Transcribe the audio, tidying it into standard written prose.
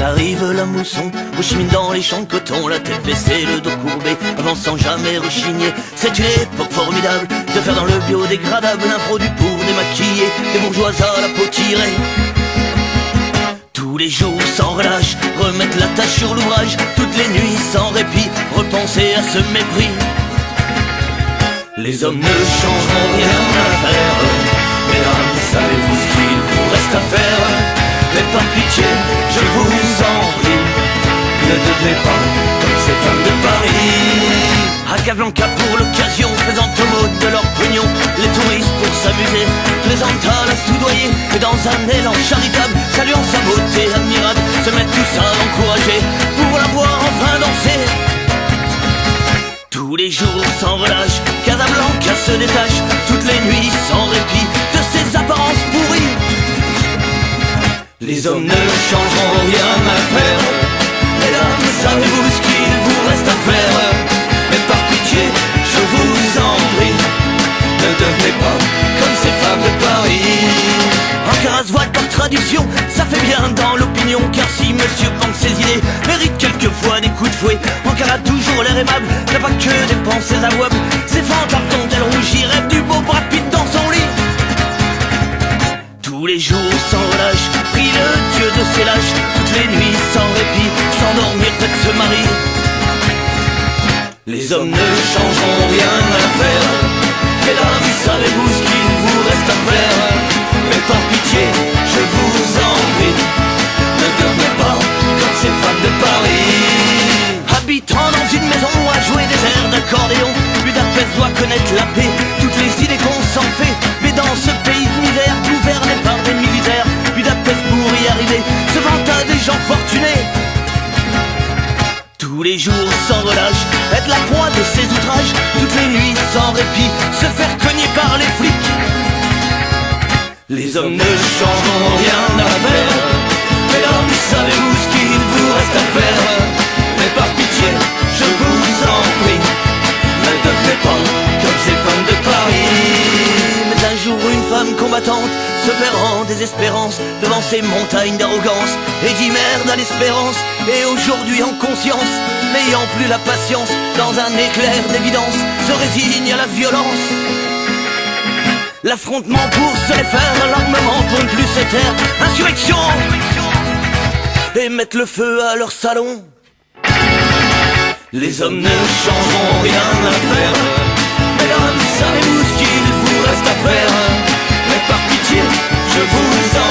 Arrive la mousson, on chemine dans les champs de coton, la tête baissée, le dos courbé, avançant jamais rechigner. C'est une époque formidable de faire dans le biodégradable un produit pour démaquiller les bourgeoises à la peau tirée. Tous les jours sans relâche, remettre la tâche sur l'ouvrage, toutes les nuits sans répit, repenser à ce mépris. Les hommes ne changeront rien à faire, mesdames, savez-vous ce qu'il vous reste à faire? Mais par pitié, je vous en prie, ne devenez pas comme ces femmes de Paris. À Casablanca pour l'occasion, faisant aumône de leur pognon, les touristes pour s'amuser plaisantent à la soudoyer, et dans un élan charitable, saluant sa beauté admirable, se mettent tous à l'encourager pour la voir enfin danser. Tous les jours sans relâche, Casablanca se détache, toutes les nuits sans répit, de ses apparences pourries. Les hommes ne changeront rien à faire, mesdames, savez-vous ce qu'il vous reste à faire? Mais par pitié, je vous en prie, ne devenez pas comme ces femmes de Paris. Ankara se voile par tradition, ça fait bien dans l'opinion, car si monsieur pense ses idées mérite quelquefois des coups de fouet. Ankara a toujours l'air aimable, n'a pas que des pensées avouables, ses fantasmes dont elle rougit, rêve du beau Brad Pitt dans son lit. Tous les jours sans relâche, prie le Dieu de ses lâches, toutes les nuits sans répit, s'endormir près de ce mari. Les hommes ne changeront rien à faire, mesdames, savez-vous ce qu'il vous reste à faire? Mais par pitié, je vous en prie, ne devenez pas comme ces femmes de Paris. Habitant dans une maison à jouer des airs d'accordéon, Budapest doit connaître la paix, toutes les idées qu'on s'en fait. Mais dans ce pays de misère, gouverné par des militaires, Budapest pour y arriver se vante à des gens fortunés. Tous les jours sans relâche, être la proie de ses outrages, toutes les nuits sans répit, se faire cogner par les flics. Les hommes ne changeront rien à faire, mesdames, savez-vous ce qu'il vous reste à faire? Mais par pitié, je vous en prie, ne devenez pas comme ces femmes de Paris. Mais un jour une femme combattante se perd en désespérance devant ces montagnes d'arrogance et dit merde à l'espérance. Et aujourd'hui en conscience, n'ayant plus la patience, dans un éclair d'évidence, se résigne à la violence. L'affrontement pour se les faire, l'armement pour ne plus se taire, insurrection, et mettre le feu à leur salon. Les hommes ne changeront rien à faire, mesdames, savez-vous ce qu'il vous reste à faire? Mais par pitié, je vous en